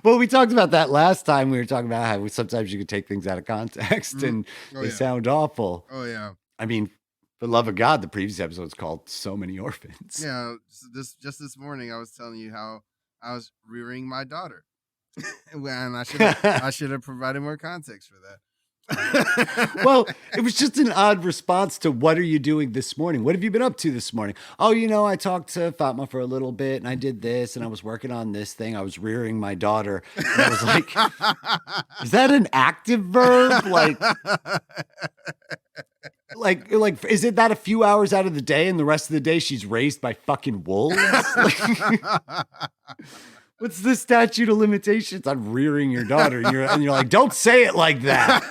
Well, we talked about that last time. We were talking about how sometimes you can take things out of context and they sound awful. Oh yeah. I mean, for the love of God, the previous episode is called So Many Orphans. Yeah, this morning I was telling you how I was rearing my daughter, and I should have provided more context for that. Well, it was just an odd response to what are you doing this morning? What have you been up to this morning? Oh, I talked to Fatma for a little bit and I did this and I was working on this thing. I was rearing my daughter. And I was like, is that an active verb? Like, is it that a few hours out of the day and the rest of the day she's raised by fucking wolves? What's the statute of limitations on rearing your daughter? And you're like, don't say it like that.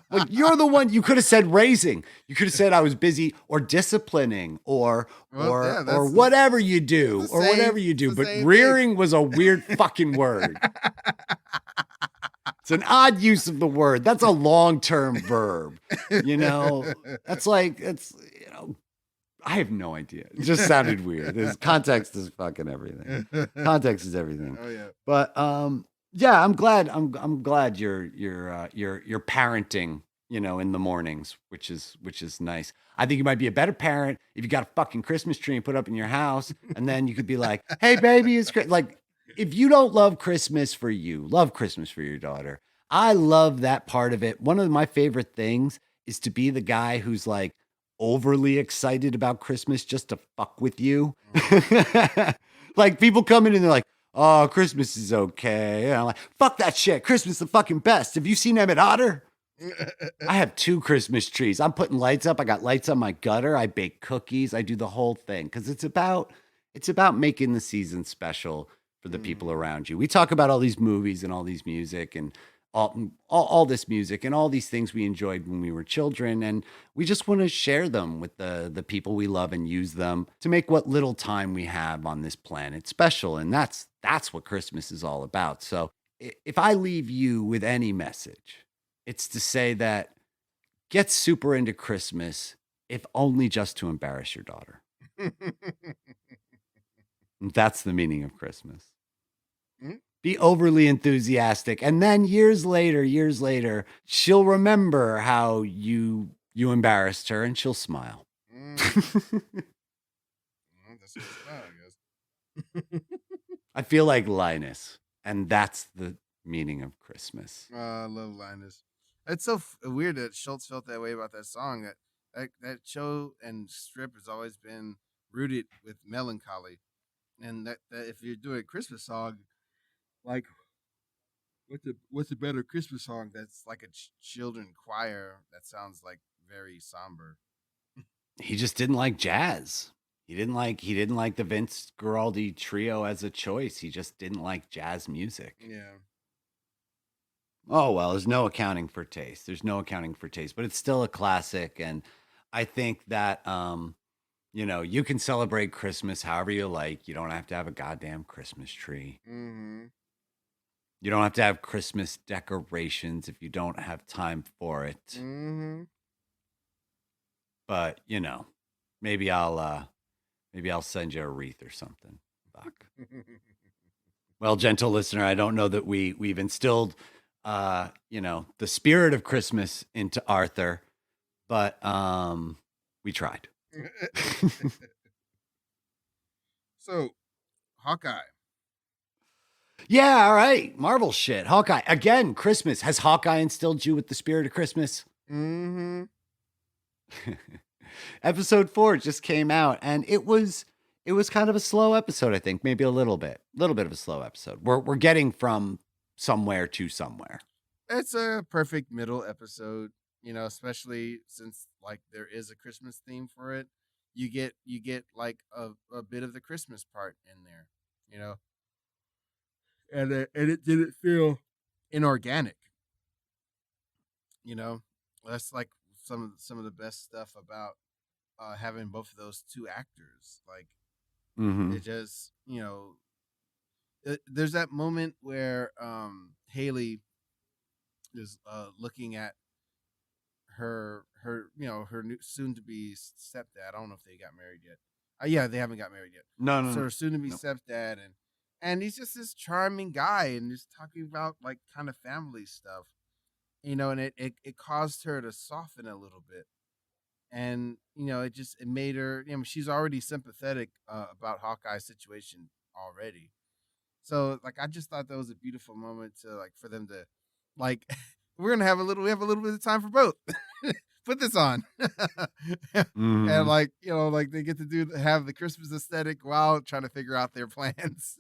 Like, you're the one. You could have said raising. You could have said I was busy or disciplining or whatever you do or whatever you do. But rearing was a weird fucking word. It's an odd use of the word. That's a long-term verb. That's like, I have no idea. It just sounded weird. Context is fucking everything. Context is everything. Oh yeah. But Yeah, I'm glad. I'm glad you're parenting, in the mornings, which is nice. I think you might be a better parent if you got a fucking Christmas tree and put up in your house, and then you could be like, "Hey, baby, it's like if you don't love Christmas for you, love Christmas for your daughter." I love that part of it. One of my favorite things is to be the guy who's like overly excited about Christmas just to fuck with you. Like people come in and they're like, "Oh, Christmas is okay." And I'm like, "Fuck that shit. Christmas is the fucking best. Have you seen Emmet Otter?" I have 2 Christmas trees. I'm putting lights up. I got lights on my gutter. I bake cookies. I do the whole thing because it's about making the season special for the people around you. We talk about all these movies and all these music and all this music and all these things we enjoyed when we were children, and we just want to share them with the people we love and use them to make what little time we have on this planet special. And that's what Christmas is all about. So if I leave you with any message, it's to say that get super into Christmas, if only just to embarrass your daughter. That's the meaning of Christmas. Mm. Be overly enthusiastic, and then years later, she'll remember how you embarrassed her, and she'll smile. Well, that's what it's about, I guess. I feel like Linus, and that's the meaning of Christmas. I love Linus. It's so weird that Schultz felt that way about that song. That show and strip has always been rooted with melancholy, and that if you're doing a Christmas song, like what's a better Christmas song that's like a children choir that sounds like very somber. He just didn't like jazz. He didn't like the Vince Guaraldi trio as a choice. He just didn't like jazz music. Yeah. Oh well, there's no accounting for taste. There's no accounting for taste, but it's still a classic. And I think that you can celebrate Christmas however you like. You don't have to have a goddamn Christmas tree. Mm-hmm. You don't have to have Christmas decorations if you don't have time for it. Mm-hmm. But maybe I'll send you a wreath or something. Fuck. Well, gentle listener, I don't know that we've instilled the spirit of Christmas into Arthur, but we tried. So, Hawkeye. Yeah, all right. Marvel shit. Hawkeye. Again, Christmas. Has Hawkeye instilled you with the spirit of Christmas? Mm-hmm. Episode 4 just came out, and it was kind of a slow episode, I think. Maybe a little bit of a slow episode. We're getting from somewhere to somewhere. It's a perfect middle episode, especially since like there is a Christmas theme for it. You get like a bit of the Christmas part in there, and it didn't feel inorganic. You know, that's like some of the best stuff about having both of those two actors. Like Mm-hmm. it just there's that moment where Haley is looking at her new, soon to be stepdad. I don't know if they got married yet. Yeah, they haven't got married yet. No. So her soon to be No. stepdad, and he's just this charming guy, and just talking about like kind of family stuff, and it caused her to soften a little bit, and it made her, she's already sympathetic about Hawkeye's situation already. So like I just thought that was a beautiful moment to like for them to like we have a little bit of time for both. Put this on. And Mhm. like, like they get to have the Christmas aesthetic while trying to figure out their plans.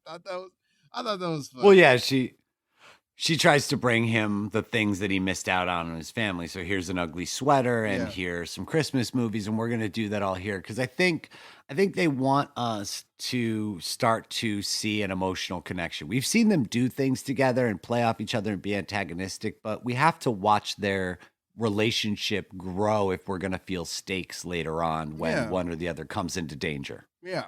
I thought that was fun. Well, yeah, she tries to bring him the things that he missed out on in his family. So here's an ugly sweater, and Yeah. here's some Christmas movies, and we're gonna do that all here because I think they want us to start to see an emotional connection. We've seen them do things together and play off each other and be antagonistic, but we have to watch their relationship grow if we're gonna feel stakes later on when Yeah. one or the other comes into danger. Yeah.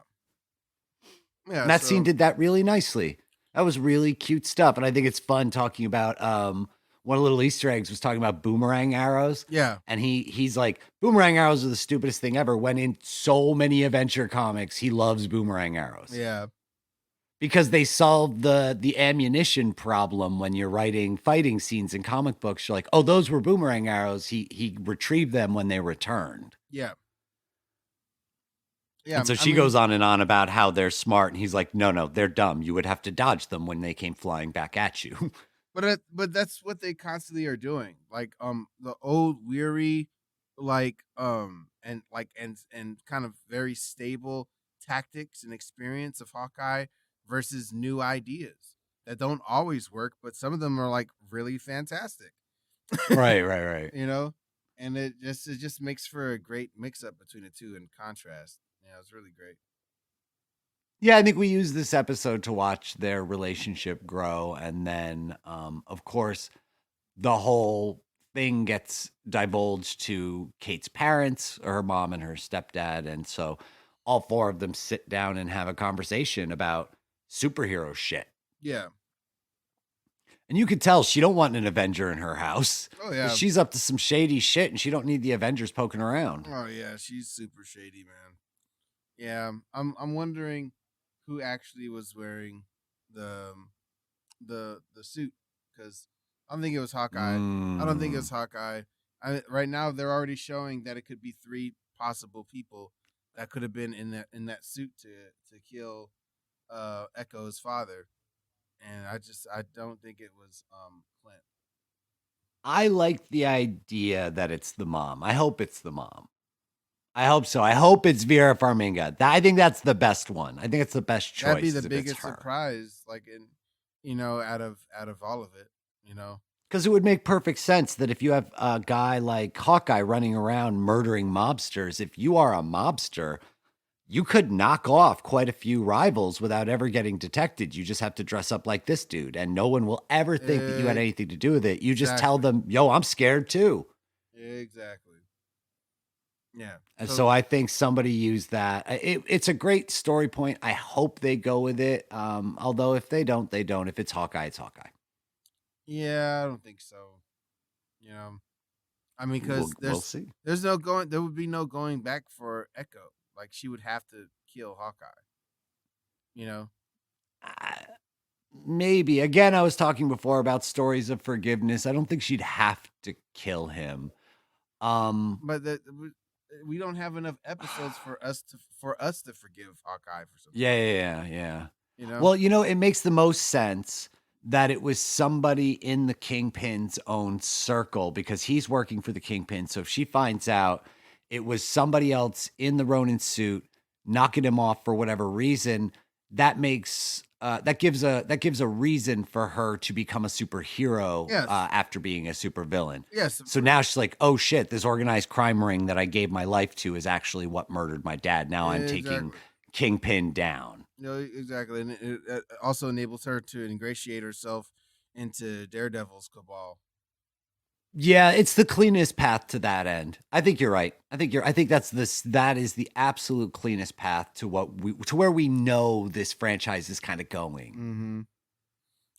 Yeah. And that so- scene did that really nicely. That was really cute stuff. And I think it's fun talking about one of the little Easter eggs was talking about boomerang arrows. Yeah. And he's like, boomerang arrows are the stupidest thing ever. When in so many adventure comics, he loves boomerang arrows. Yeah. because they solved the ammunition problem when you're writing fighting scenes in comic books. You're like, oh, those were boomerang arrows. He retrieved them when they returned. Yeah. Yeah. And so I she mean, goes on and on about how they're smart, and he's like, no, they're dumb. You would have to dodge them when they came flying back at you. but that's what they constantly are doing. Like the old weary, like and kind of very stable tactics and experience of Hawkeye versus new ideas that don't always work, but some of them are like really fantastic. Right. You know, and it just makes for a great mix up between the two and contrast. Yeah, it's really great. Yeah, I think we use this episode to watch their relationship grow. And then, of course, the whole thing gets divulged to Kate's parents, or her mom and her stepdad. And so all four of them sit down and have a conversation about superhero shit. Yeah. And you could tell she don't want an Avenger in her house. Oh yeah. She's up to some shady shit, and she don't need the Avengers poking around. Oh yeah, she's super shady, man. Yeah, I'm wondering who actually was wearing the suit, because I don't think it was Hawkeye. I don't think it was Hawkeye. Right now they're already showing that it could be three possible people that could have been in that suit to kill Echo's father, and I don't think it was Clint. I like the idea that it's the mom. I hope it's the mom. I hope so. I hope it's Vera Farmiga. I think that's the best one. I think it's the best choice. That'd be the if it's biggest her. surprise, like out of all of it, Because it would make perfect sense that if you have a guy like Hawkeye running around murdering mobsters, if you are a mobster, you could knock off quite a few rivals without ever getting detected. You just have to dress up like this dude, and no one will ever think that you had anything to do with it. You just tell them, yo, I'm scared too. Exactly. Yeah. And so I think somebody used that. It's a great story point. I hope they go with it. Although if they don't, they don't. If it's Hawkeye, it's Hawkeye. Yeah, I don't think so. I mean, because we'll see. There would be no going back for Echo. Like, she would have to kill Hawkeye. Maybe. Again, I was talking before about stories of forgiveness. I don't think she'd have to kill him. But we don't have enough episodes for us to forgive Hawkeye for something. Yeah. Well, it makes the most sense that it was somebody in the Kingpin's own circle, because he's working for the Kingpin. So if she finds out it was somebody else in the Ronin suit knocking him off for whatever reason, that makes that gives a reason for her to become a superhero after being a supervillain. Yes. So now she's like, oh shit, this organized crime ring that I gave my life to is actually what murdered my dad. Now I'm taking Kingpin down. Exactly. And it also enables her to ingratiate herself into Daredevil's cabal. Yeah, it's the cleanest path to that end. I think you're right. I think that is the absolute cleanest path to where we know this franchise is kind of going. Mm-hmm.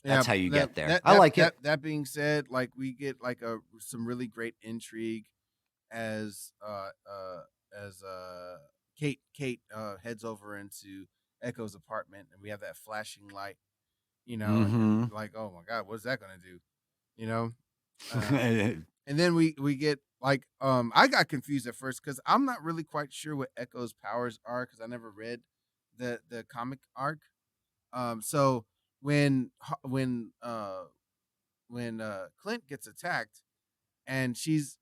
That's how you get there. I like it. That being said, like, we get like some really great intrigue as Kate heads over into Echo's apartment, and we have that flashing light, and like, oh my God, what's that gonna do? And then we get like I got confused at first because I'm not really quite sure what Echo's powers are, because I never read the comic arc. So when Clint gets attacked and she's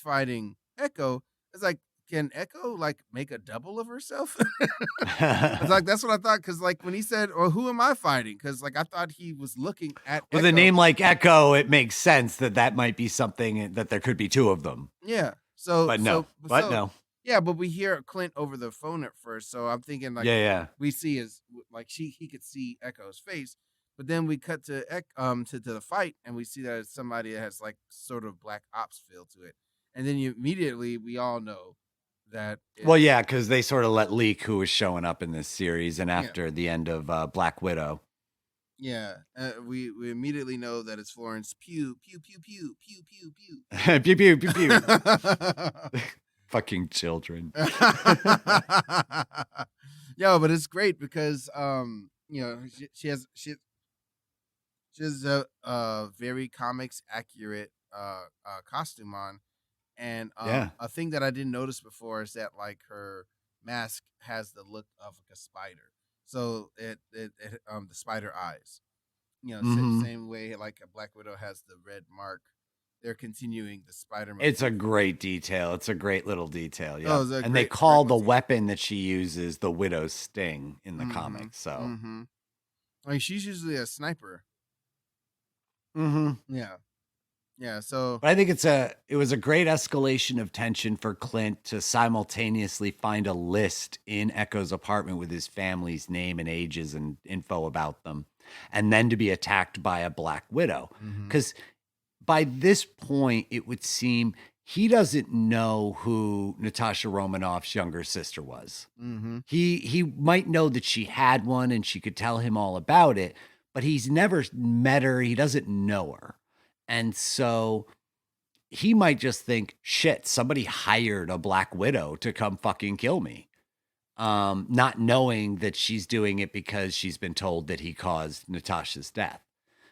fighting Echo, it's like, can Echo like make a double of herself? It's like, that's what I thought, because like when he said, "Or who am I fighting?" Because like I thought he was looking at with Echo. a name like Echo, it makes sense that might be something, that there could be two of them. Yeah. So no. Yeah, but we hear Clint over the phone at first, so I'm thinking like, we see his, like, he could see Echo's face, but then we cut to to the fight, and we see that it's somebody that has like sort of Black Ops feel to it, and then we all know that. Well, yeah, because they sort of let leak who was showing up in this series, and after the end of Black Widow. Yeah, we immediately know that it's Florence Pugh, pew pew pew pew pew pew pew pew pew pew. Fucking children. Yo, but it's great because she has a very comics accurate costume on, and Yeah. a thing that I didn't notice before is that like her mask has the look of like a spider, so it the spider eyes. Hmm. Same way like a Black Widow has the red mark. They're continuing the Spider It's a motif. great detail. It's a great little detail. Oh, Yep. it's a And they great call the motif. weapon that she uses the widow's sting in the Mm-hmm. comics. So, Mm-hmm. I mean, she's usually a sniper. hmm. Yeah. Yeah. So. But I think it was a great escalation of tension for Clint to simultaneously find a list in Echo's apartment with his family's name and ages and info about them, and then to be attacked by a Black Widow. Mm-hmm. Because by this point, it would seem he doesn't know who Natasha Romanoff's younger sister was. Mm-hmm. He might know that she had one and she could tell him all about it, but he's never met her. He doesn't know her. And so he might just think, shit, somebody hired a Black Widow to come fucking kill me. Not knowing that she's doing it because she's been told that he caused Natasha's death.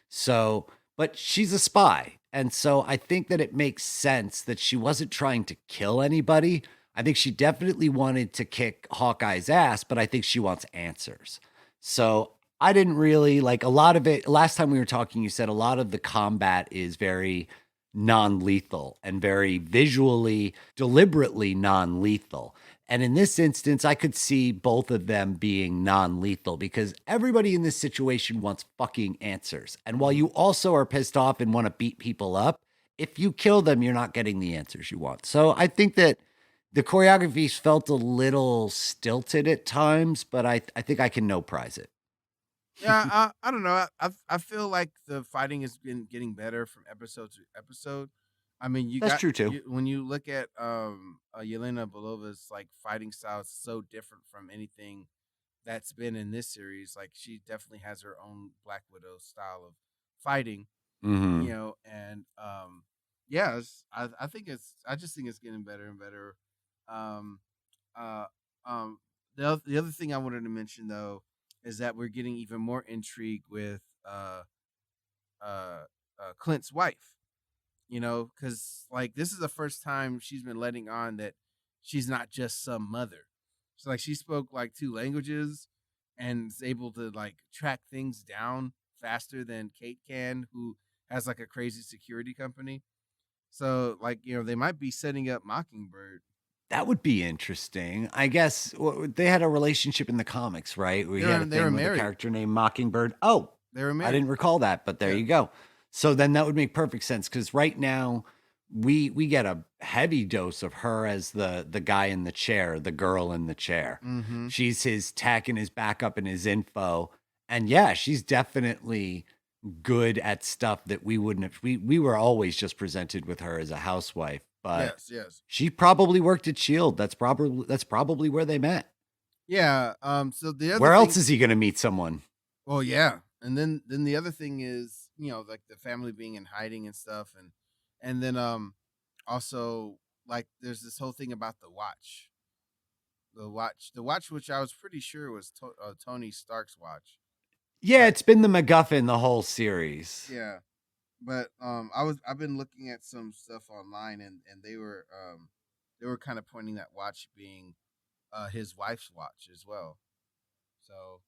So, but she's a spy. And so I think that it makes sense that she wasn't trying to kill anybody. I think she definitely wanted to kick Hawkeye's ass, but I think she wants answers. So I didn't really like a lot of it. Last time we were talking, you said a lot of the combat is very non lethal and very visually, deliberately non lethal. And in this instance, I could see both of them being non lethal because everybody in this situation wants fucking answers. And while you also are pissed off and want to beat people up, if you kill them, you're not getting the answers you want. So I think that the choreography felt a little stilted at times, but I think I can no prize it. Yeah. I don't know. I feel like the fighting has been getting better from episode to episode. I mean, That's true too. when you look at Yelena Belova's like fighting style, it's so different from anything that's been in this series. Like she definitely has her own Black Widow style of fighting, Hmm. and yeah, I think I just think it's getting better and better. Um, uh, the other thing I wanted to mention though is that we're getting even more intrigue with uh, Clint's wife. Because like this is the first time she's been letting on that she's not just some mother. So like she spoke like two languages and is able to like track things down faster than Kate can, who has like a crazy security company. So like they might be setting up Mockingbird. That would be interesting. I guess they had a relationship in the comics, right? We had a They were thing with a married. character named Mockingbird. Oh, They were I married. didn't recall that, but there Yeah. you go. So then that would make perfect sense because right now we get a heavy dose of her as the guy in the chair, the girl in the chair. Mm-hmm. She's his tech and his backup and his info. And yeah, she's definitely good at stuff that we wouldn't have. We were always just presented with her as a housewife, but Yes. Yes. she probably worked at Shield. That's probably where they met. Yeah. So the other Where thing, else is he going to meet someone? well, yeah, and then the other thing is like the family being in hiding and stuff, and then also like there's this whole thing about the watch, which I was pretty sure was Tony Stark's watch. Yeah, But it's been the MacGuffin the whole series. yeah, but I've been looking at some stuff online, and they were kind of pointing that watch being his wife's watch as well. So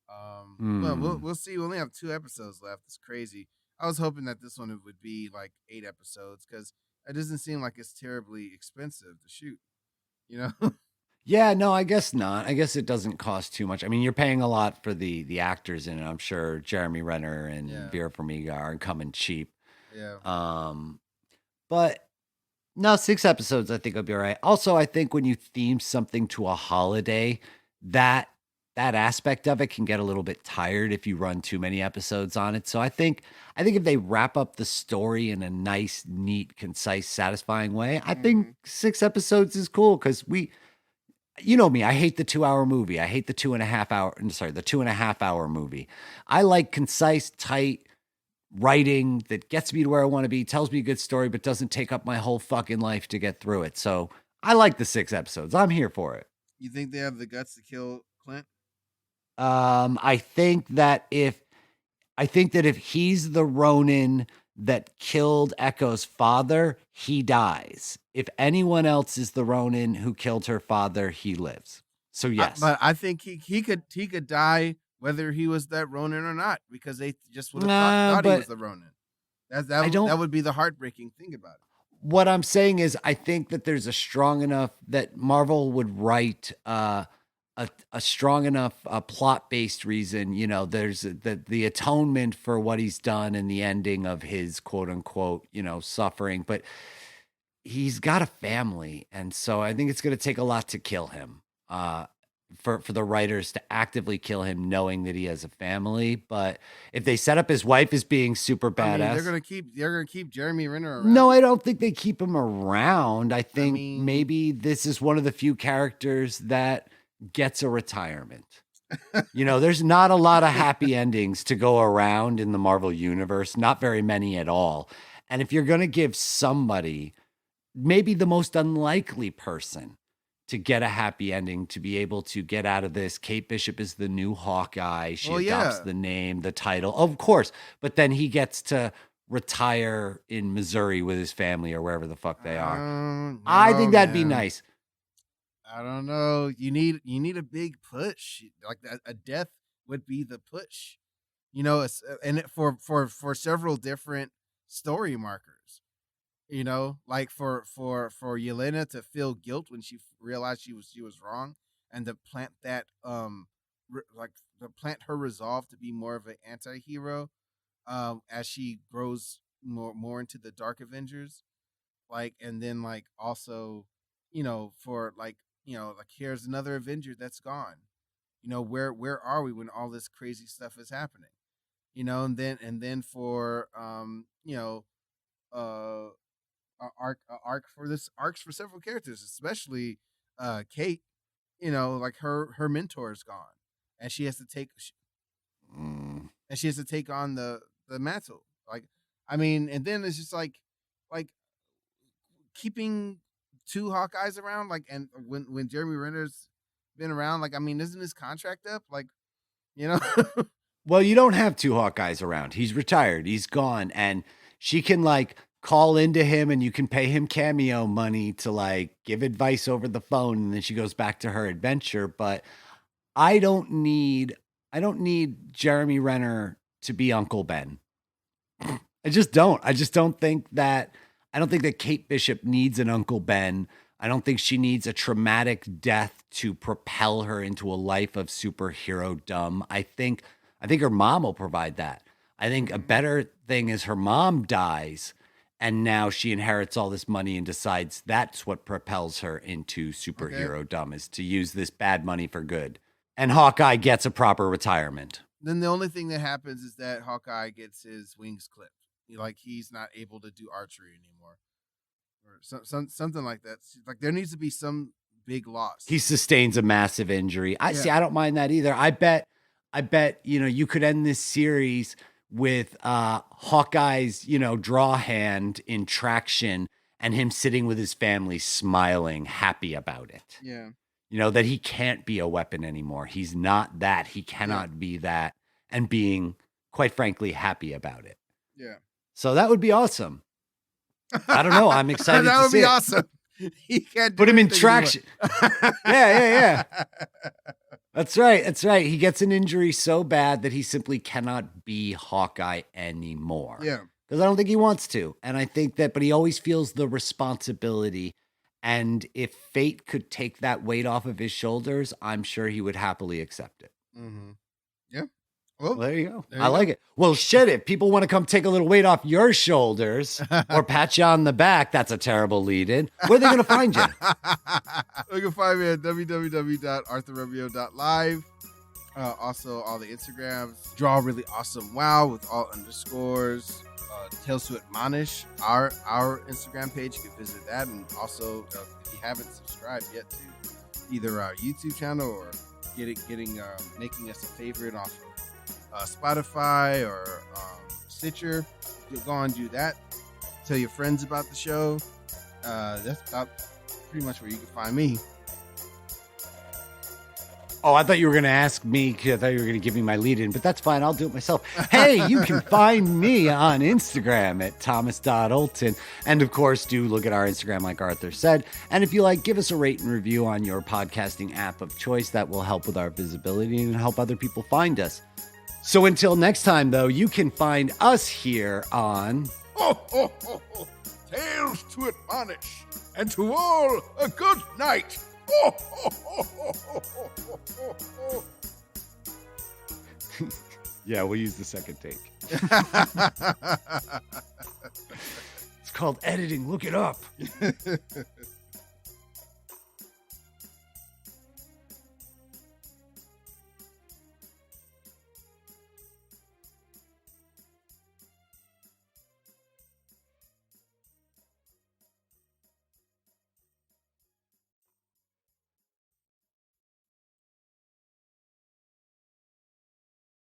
well, Hmm. we'll see. We only have 2 episodes left. It's crazy. I was hoping that this one would be like 8 episodes because it doesn't seem like it's terribly expensive to shoot. You know? Yeah, no, I guess not. I guess it doesn't cost too much. I mean, you're paying a lot for the actors in it. I'm sure Jeremy Renner and Yeah. Vera Farmiga aren't coming cheap. Yeah. But no, 6 episodes I think will be all right. Also, I think when you theme something to a holiday, that that aspect of it can get a little bit tired if you run too many episodes on it. So I think if they wrap up the story in a nice, neat, concise, satisfying way, I think 6 episodes is cool because you know me, I hate the 2 hour movie. I hate the 2.5 hour, sorry, the 2.5 hour movie. I like concise, tight writing that gets me to where I want to be, tells me a good story, but doesn't take up my whole fucking life to get through it. So I like the 6 episodes. I'm here for it. You think they have the guts to kill Clint? I think that if he's the Ronin that killed Echo's father, he dies. If anyone else is the Ronin who killed her father, he lives. So yes. But I think he could die whether he was that Ronin or not, because they just would have thought he but was the Ronin. I That don't- would be the heartbreaking thing about it. What I'm saying is, I think that there's a strong enough that Marvel would write a strong enough plot based reason. You know, there's the atonement for what he's done and the ending of his quote unquote, suffering. But he's got a family, and so I think it's going to take a lot to kill him. For the writers to actively kill him, knowing that he has a family. But if they set up his wife as being super badass, I mean, they're gonna keep Jeremy Renner around. no, I don't think they keep him around. I think mean- maybe this is one of the few characters that gets a retirement. There's not a lot of happy endings to go around in the Marvel universe, not very many at all. And if you're going to give somebody, maybe the most unlikely person to get a happy ending, to be able to get out of this, Kate Bishop is the new Hawkeye. She adopts the name, the title, of course, but then he gets to retire in Missouri with his family or wherever the fuck they are. No, I think that'd be man. nice. I don't know. You need a big push. Like a death would be the push. And for several different story markers. Like for Yelena to feel guilt when she realized she was wrong, and to plant that to plant her resolve to be more of an anti-hero as she grows more into the Dark Avengers. And then also, for here's another Avenger that's gone. Where are we when all this crazy stuff is happening? And then for arcs for several characters, especially Kate. Her mentor is gone, and she has to take on the mantle. And then it's just like keeping two Hawkeyes around. And when Jeremy Renner's been around, isn't his contract up? Well, you don't have two Hawkeyes around. He's retired. He's gone. And she can call into him, and you can pay him cameo money to give advice over the phone. And then she goes back to her adventure. But I don't need Jeremy Renner to be Uncle Ben. I just don't. I don't think that Kate Bishop needs an Uncle Ben. I don't think she needs a traumatic death to propel her into a life of superhero dumb. I think her mom will provide that. I think a better thing is her mom dies, and now she inherits all this money and decides that's what propels her into superhero dumb, is to use this bad money for good. And Hawkeye gets a proper retirement. Then the only thing that happens is that Hawkeye gets his wings clipped. He's not able to do archery anymore, or something like that. There needs to be some big loss. He sustains a massive injury. I don't mind that either. I bet you could end this series with Hawkeye's draw hand in traction, and him sitting with his family smiling, happy about it. Yeah. That he can't be a weapon anymore. He's not that. He cannot be that, and being, quite frankly, happy about it. Yeah. So that would be awesome. I don't know. I'm excited that to would see be it. awesome. He can't Put him in anything traction. anymore. Yeah. That's right. He gets an injury so bad that he simply cannot be Hawkeye anymore. Yeah. Because I don't think he wants to. And I think that, but he always feels the responsibility. And if fate could take that weight off of his shoulders, I'm sure he would happily accept it. Mm-hmm. Yeah. Well, there you go. There you I like go. it. Well, shit, if people want to come take a little weight off your shoulders or pat you on the back, that's a terrible lead in. Where are they going to find you? You can find me at www.arthurrubio.live. Also, all the Instagrams. Draw really awesome wow with all underscores. Tales to Admonish, our Instagram page. You can visit that. And also, if you haven't subscribed yet to either our YouTube channel or making us a favorite off of Spotify or Stitcher, you'll go and do that. Tell your friends about the show. That's about pretty much where you can find me. Oh, I thought you were going to ask me. I thought you were going to give me my lead in, but that's fine. I'll do it myself. Hey, you can find me on Instagram at thomas.olton. And of course, do look at our Instagram like Arthur said. And if you like, give us a rate and review on your podcasting app of choice. That will help with our visibility and help other people find us. So until next time, though, you can find us here on... Ho, ho, ho, ho. Tales to Admonish, and to all a good night. Ho, ho, ho, ho, ho, ho, ho, ho. Yeah, we'll use the second take. It's called editing. Look it up.